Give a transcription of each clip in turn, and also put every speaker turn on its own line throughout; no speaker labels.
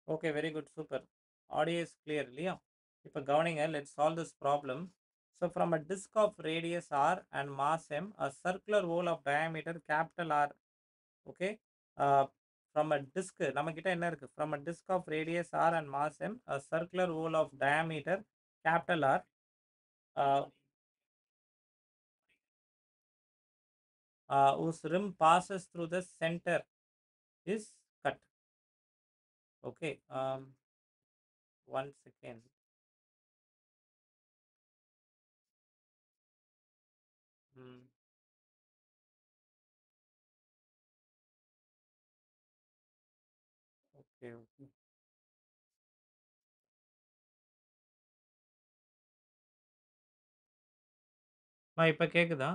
Okay, very good, super. Audio is clear இல்லையா? இப்போ கவனிங்க, let's solve this problem. So from a disk of radius r and mass m, a circular hole of diameter capital R. Okay. Uh, from a disk, நம்ம கிட்ட என்ன இருக்கு? From a disk of radius r and mass m, a circular hole of diameter capital R, uh, whose rim passes through the center is cut. Okay. One second. Hmm. Okay, okay. இப்ப கேக்குதா?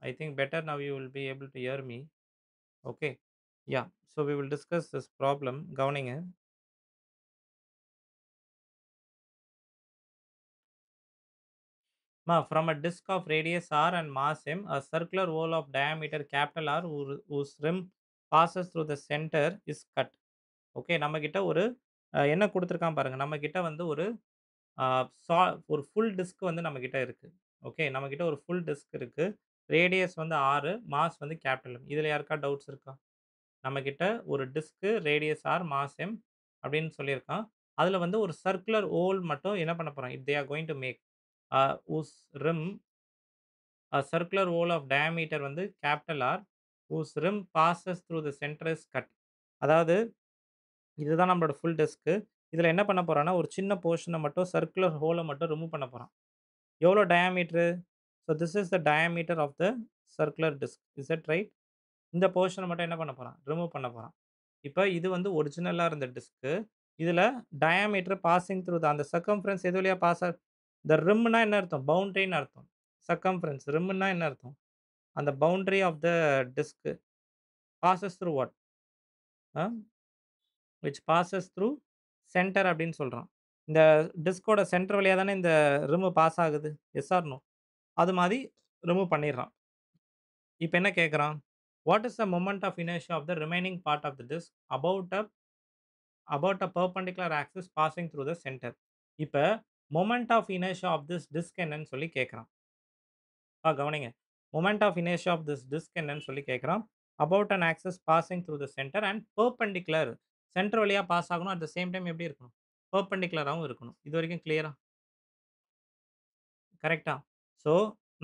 I think better now you will be able to hear me. Okay. Yeah. So we will discuss this problem. கவனிங்க. From a disk of radius r and mass m, a circular hole of diameter capital R whose rim passes through the center is cut. Okay. நம்ம கிட்ட ஒரு என்ன கொடுத்திருக்கான் பாருங்க. நம்ம கிட்ட வந்து ஒரு ஆ சா ஒரு ஃபுல் டிஸ்க் வந்து நம்ம கிட்ட இருக்கு. ஓகே. நம்ம கிட்ட ஒரு ஃபுல் டிஸ்க் இருக்கு. ரேடியஸ் வந்து 6, மாஸ் வந்து கேப்பிட்டல் M. இதுல யாருக்கா டவுட்ஸ் இருக்கா? நம்மகிட்ட ஒரு disk radius R mass M அப்படின்னு சொல்லியிருக்கான். அதுல வந்து ஒரு சர்க்குலர் ஹோல் மட்டும் என்ன பண்ண போறான்? If they are going to make whose rim a circular hole of diameter வந்து capital R whose rim passes through the center is cut. அதாவது இதுதான் நம்மளோட ஃபுல் டிஸ்க். இதுல என்ன பண்ண போறான்னா, ஒரு சின்ன போர்ஷன மட்டும் சர்க்குலர் ஹோல மட்டும் ரிமூவ் பண்ண போறான். எவ்வளோ diameter? So this is the diameter of the circular disc. Is that right? இந்த போர்ஷன மட்டும் என்ன பண்ண போறான்? ரிமூவ் பண்ண போறான். இப்ப இது வந்து ஒரிஜினலா இருந்த டிஸ்க். இதுல டயாமீட்டர் பாசிங் த்ரூ அந்த சர்கம்ஃபரன்ஸ் எது வழியா பாஸ் இந்த ரிம்னா என்ன அர்த்தம்? பவுண்டரின்னு அர்த்தம். சர்கம்ஃபரன்ஸ் ரிம்னா என்ன அர்த்தம்? அந்த boundary of the disc passes through what? Uh which passes through center அப்படின்னு சொல்றான். இந்த டிஸ்க்கோட சென்டர் வழியா தானே இந்த ரிம் பாஸ் ஆகுது. Yes or no? அது மாரி ரிமூவ் பண்ணிடுறான். இப்ப என்ன கேட்குறான்? What is the moment of inertia of the remaining part of the disc about a perpendicular axis passing through the center. இப்ப moment of inertia of this disc என்னன்னு சொல்லி கேட்குறான். கவனிங்க. Moment of inertia of this disc என்னன்னு சொல்லி கேட்குறான். About an axis passing through the center and perpendicular. Center வழியா pass ஆகணும். அட் த சேம் டைம் எப்படி இருக்கணும்? பெர்பெண்டிகுலராவும் இருக்கணும். இதுவரைக்கும் கிளியரா? கரெக்ட்டா? ஸோ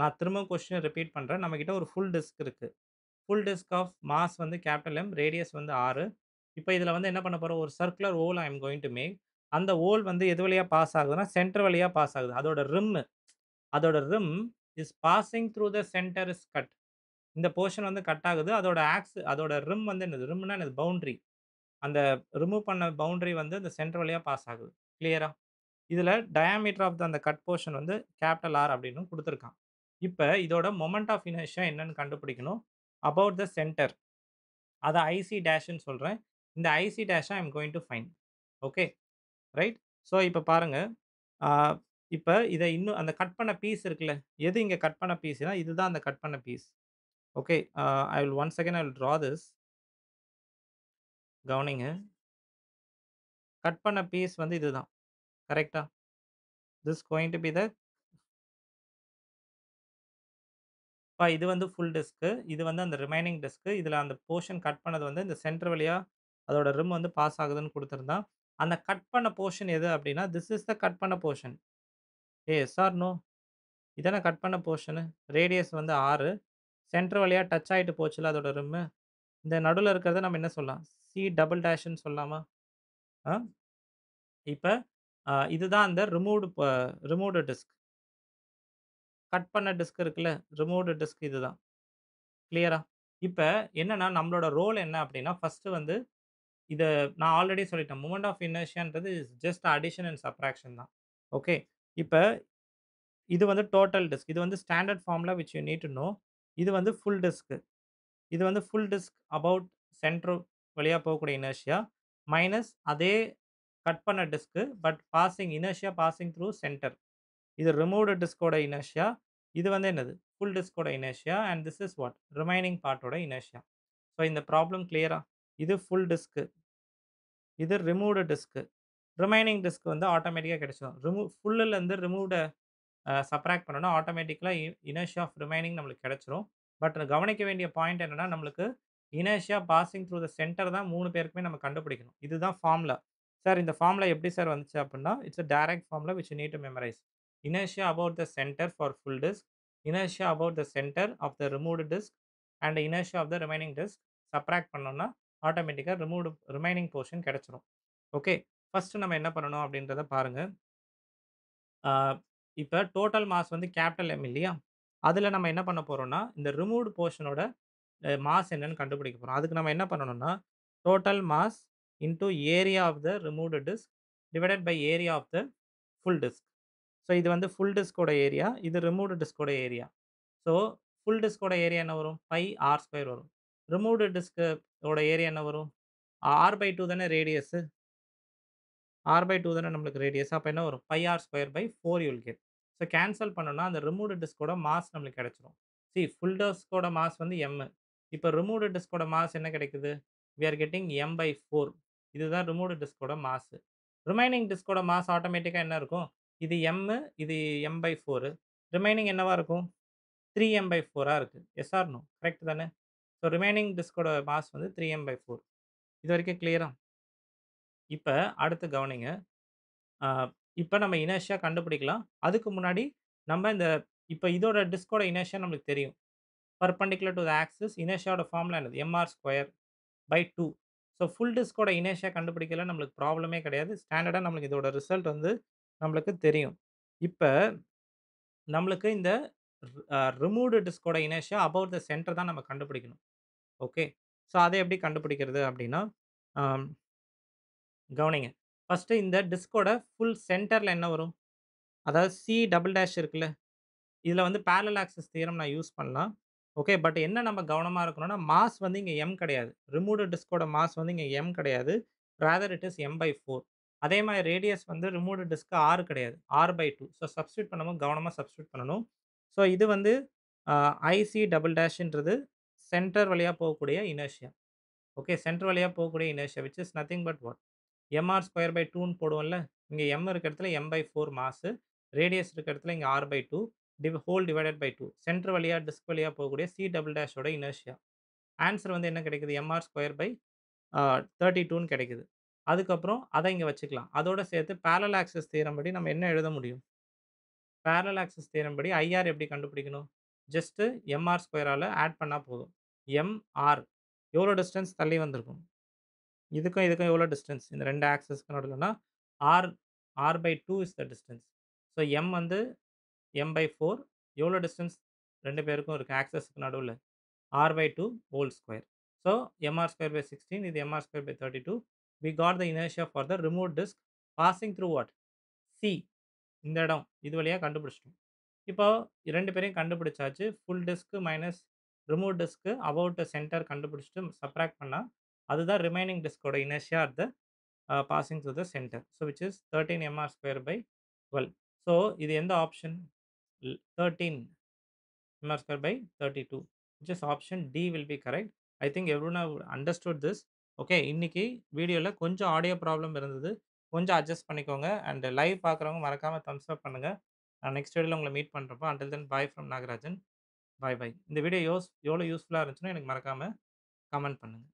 நான் திரும்பவும் கொஸ்டின ரிப்பீட் பண்றேன். நம்மகிட்ட ஒரு ஃபுல் டிஸ்க் இருக்கு. ஃபுல் டிஸ்க் ஆஃப் மாஸ் வந்து கேப்பிட்டல் M, ரேடியஸ் வந்து 6. இப்ப இதுல வந்து என்ன பண்ண போறோம்? ஒரு circular hole I am going to make. அந்த ஹோல் வந்து எது வழியா பாஸ் ஆகுதுன்னா, சென்டர் வழியா பாஸ் ஆகுது. அதோட rim is passing through the centre is cut. இந்த போர்ஷன் வந்து கட் ஆகுது. அதோட ரிம் வந்து என்னது? ரிம்னா என்னது? பவுண்டரி. அந்த ரிமூவ் பண்ண பவுண்டரி வந்து இந்த சென்டர் வழியா பாஸ் ஆகுது. கிளியரா? இதுல டயாமீட்டர் ஆஃப் அந்த கட் போர்ஷன் வந்து கேப்பிட்டல் R அப்படின்னு குடுத்திருக்கான். இப்ப இதோட மொமெண்ட் ஆஃப் இனர்ஷியா என்னன்னு கண்டுபிடிக்கணும். About the centre. அத ஐசி டேஷ்ன்னு சொல்றேன். இந்த ஐசி டேஷ I am going to find. Okay. Right. So இப்ப பாருங்க. ஆ இப்ப இத இன்னும் அந்த கட் பண்ண பீஸ் இருக்குல்ல. எது இங்க கட் பண்ண பீஸ்னா, இதுதான் அந்த கட் பண்ண piece. Okay. I will once again I will draw this. கவனிங்க. கட் பண்ண பீஸ் வந்து இதுதான். கரெக்ட்டா? This going to be the இது வந்து ஃபுல் டிஸ்க். இது வந்து அந்த ரிமைனிங் டிஸ்க். இதுல அந்த போர்ஷன் கட் பண்ணது வந்து இந்த சென்டர் வழியா அதோட ரிம் வந்து பாஸ் ஆகுதுன்னு குடுத்திருந்தான். அந்த கட் பண்ண போர்ஷன் எது அப்டின்னா, திஸ் இஸ் த கட் பண்ண போர்ஷன். Yes or no? இதானே கட் பண்ண போர்ஷனு. ரேடியஸ் வந்து 6. சென்டர் வழியா டச் ஆயிட்டு போச்சுல்ல அதோட ரிம்மு. இந்த நடுவுல இருக்கிறத நம்ம என்ன சொல்லலாம்? சி டபுள் டேஷ்ன்னு சொல்லலாமா? ஆ இப்ப இதுதான் அந்த ரிமூவ்டு டிஸ்க். கட் பண்ண டிஸ்க் இருக்குல்ல, ரிமூவ்டு டிஸ்க் இதுதான். கிளியரா? இப்ப என்னன்னா நம்மளோட ரோல் என்ன அப்டின்னா, ஃபர்ஸ்ட்டு வந்து இத நான் ஆல்ரெடி சொல்லிட்டேன். மொமெண்ட் ஆஃப் இனர்ஷியான்றது is just addition and subtraction தான். ஓகே. இப்ப இது வந்து டோட்டல் டிஸ்க். இது வந்து standard formula which you need to know. இது வந்து ஃபுல் டிஸ்க். இது வந்து ஃபுல் டிஸ்க் அபௌட் சென்டர் வழியா போகக்கூடிய இனர்ஷியா மைனஸ் அதே கட் பண்ண disc but inertia passing through centre. இது ரிமூவ்டு டிஸ்கோட இனர்ஷியா. இது வந்து என்னது? ஃபுல் டிஸ்கோட inertia and this is what? Remaining பார்ட்டோட இனர்ஷியா. ஸோ இந்த ப்ராப்ளம் கிளியரா? இது ஃபுல் டிஸ்க். இது ரிமூவ்டு டிஸ்க். ரிமைனிங் டிஸ்க் வந்து ஆட்டோமேட்டிக்கா கிடைச்சிரும். ஃபுல்லுல இருந்து ரிமூவ்ட சப்ட்ராக்ட் பண்ணோம்னா, ஆட்டோமேட்டிக்கலா இனர்ஷியா ஆஃப் ரிமைனிங் நம்மளுக்கு கிடைச்சிரும். பட் கவனிக்க வேண்டிய பாயிண்ட் என்னன்னா, நம்மளுக்கு inertia passing through the centre தான் 3 பேருக்குமே நம்ம கண்டுபிடிக்கணும். இதுதான் ஃபார்முலா. சார் இந்த ஃபார்முலா எப்படி சார் வந்துச்சு அப்டின்னா, it's a direct formula which you need to memorize. Inertia about the center for full disc, inertia about the center of the removed disc and inertia of the remaining disc subtract பண்ணோம்னா, ஆட்டோமேட்டிக்கா remaining portion கிடைச்சிரும். Okay. First நம்ம என்ன பண்ணணும் அப்டின்றத பாருங்க. ஆ இப்ப டோட்டல் மாஸ் வந்து கேப்பிட்டல் M இல்லையா? அதுல நம்ம என்ன பண்ண போறோம்னா, இந்த ரிமூவ்ட் போர்ஷனோட மாஸ் என்னன்னு கண்டுபிடிக்க போறோம். அதுக்கு நம்ம என்ன பண்ணணும்னா, total mass into area of the removed disc divided by area of the full disc. So இது வந்து ஃபுல் டிஸ்க்கோட ஏரியா. இது ரிமூவ்ட் டிஸ்க்கோட ஏரியா. ஸோ ஃபுல் டிஸ்க்கோட ஏரியா என்ன வரும்? பை ஆர் ஸ்கொயர் வரும். ரிமூவ்ட் டிஸ்க் ஓட ஏரியா என்ன வரும்? ஆர் பை 2 தானே ரேடியஸ். R/2 தானே நம்மளுக்கு ரேடியஸ். அப்ப என்ன வரும்? pi r square by 4 you will get. So cancel பண்ணோம்னா, அந்த ரிமூவ்டு டிஸ்க்கோட மாஸ் நம்மளுக்கு கிடைச்சிரும். ஃபுல் டிஸ்க்கோட மாஸ் வந்து M. இப்ப ரிமூவ்டு டிஸ்க்கோட மாஸ் என்ன கிடைக்குது? We are getting M/4. இதுதான் ரிமூவ்டு டிஸ்க்கோட மாஸ். ரிமைனிங் டிஸ்க்கோட மாஸ் ஆட்டோமேட்டிக்கா என்ன இருக்கும்? இது M, இது M/4. ரிமைனிங் என்னவா இருக்கும்? 3M/4 இருக்கு. Yes or no? கரெக்ட் தானே? ஸோ ரிமைனிங் டிஸ்க்கோட மாஸ் வந்து 3M/4. இதுவரைக்கும் கிளியரா? இப்ப அடுத்து கவனிங்க. ஆ இப்ப நம்ம இனர்ஷியா கண்டுபிடிக்கலாம். அதுக்கு முன்னாடி நம்ம இப்ப இதோட டிஸ்க்கோட இனர்ஷியா நம்மளுக்கு தெரியும். பெர்பெண்டிகுலர் டூ த ஆக்சிஸ் இனர்ஷியாவோட ஃபார்முலா என்னது? mr square by 2. So full டிஸ்க்கோட இனர்ஷியா கண்டுபிடிக்கல நம்மளுக்கு ப்ராப்ளமே கிடையாது. ஸ்டாண்டர்டா நம்மளுக்கு இதோட ரிசல்ட் வந்து நம்மளுக்கு தெரியும். இப்ப நம்மளுக்கு இந்த ரிமூவ்டு டிஸ்க்கோட இனர்ஷியா அபௌட் த சென்டர் தான் நம்ம கண்டுபிடிக்கணும். ஓகே. ஸோ அத எப்படி கண்டுபிடிக்கிறது அப்படின்னா, ஆம் கவனிங்க. ஃபர்ஸ்ட்டு இந்த டிஸ்க்கோட ஃபுல் சென்டர்ல என்ன வரும்? அதாவது சி டபுள் டேஷ் இருக்குல்ல. இதுல வந்து பேரலல் ஆக்சிஸ் தியரம் நான் யூஸ் பண்ணலாம். ஓகே. பட் என்ன நம்ம கவனமா இருக்கணும்னா, மாஸ் வந்து இங்க M கிடையாது. ரிமூவ்டு டிஸ்க்கோட மாஸ் வந்து இங்க M கிடையாது. Rather it is M/4. அதே மாரி ரேடியஸ் வந்து ரிமூவ்டு டிஸ்க் R கிடையாது. R/2. ஸோ சப்ஸ்டிட்யூட் பண்ணும்போது கவனமா சப்ஸ்டிட்யூட் பண்ணணும். ஸோ இது வந்து ஐசி டபுள் டேஷ்ன்றது சென்டர் வழியா போகக்கூடிய இனர்ஷியா. ஓகே. சென்டர் வழியா போகக்கூடிய inertia which is nothing but what? mr square by 2ன்னு போடுவோம்ல. இங்க M இருக்க இடத்துல M/4 மாஸ். ரேடியஸ் இருக்க இடத்துல இங்க R/2 hole divided by 2. Center வழியா டிஸ்க் வழியா போகக்கூடிய சி டபுள் டேஷோட இனர்ஷியா. ஆன்ஸர் வந்து என்ன கிடைக்குது? mr ஸ்கொயர் பை 32ன்னு கிடைக்குது. அதுக்கப்புறம் அத இங்க வச்சுக்கலாம். அதோட சேர்த்து பேரலல் ஆக்சிஸ் தியரம் படி நம்ம என்ன எழுத முடியும்? பேரலல் ஆக்சிஸ் தியரம் படி ஐஆர் எப்படி கண்டுபிடிக்கணும்? ஜஸ்ட் mr ஸ்கொயரால ஆட் பண்ணா போதும். mr எவ்வளோ டிஸ்டன்ஸ் தள்ளி வந்திருக்கும்? இதுக்கும் இதுக்கும் எவ்வளோ டிஸ்டன்ஸ்? இந்த 2 ஆக்சிஸ்க்கு நடுவுலனா r R/2 is the distance. So M வந்து M/4 எவ்வளோ டிஸ்டன்ஸ் 2 பேருக்கும் இருக்கு ஆக்சிஸ்க்கு நடுவுல? R/2 whole square. So mr square by 16 இது mr square by 32. We got the inertia for the removed disc passing through what? C. இந்த இடம். இது வழியா கண்டுபிடிச்சிட்டோம். இப்போ 2 பேரையும் கண்டுபிடிச்சாச்சு. Full disc minus remove disc about the centre கண்டுபிடிச்சுட்டு சப்ட்ராக்ட் பண்ணா, அதுதான் ரிமைனிங் டிஸ்க்கோட inertia at the passing through the centre. So which is 13 mr square by 12. So இது எந்த option? 13 mr square by 32, which is option D will be correct. I think everyone have understood this. Okay. இன்னைக்கு வீடியோல கொஞ்சம் audio problem இருந்தது. கொஞ்சம் adjust பண்ணிக்கோங்க. And live பார்க்குறவங்க மறக்காம தம்ஸ் அப் பண்ணுங்க. நான் நெக்ஸ்ட் வீடியோல உங்கள மீட் பண்றப்போ until then bye from Nagarajan. Bye bye. இந்த வீடியோ எவ்வளோ யூஸ்ஃபுல்லா இருந்துச்சுன்னு எனக்கு மறக்காம கமெண்ட் பண்ணுங்க.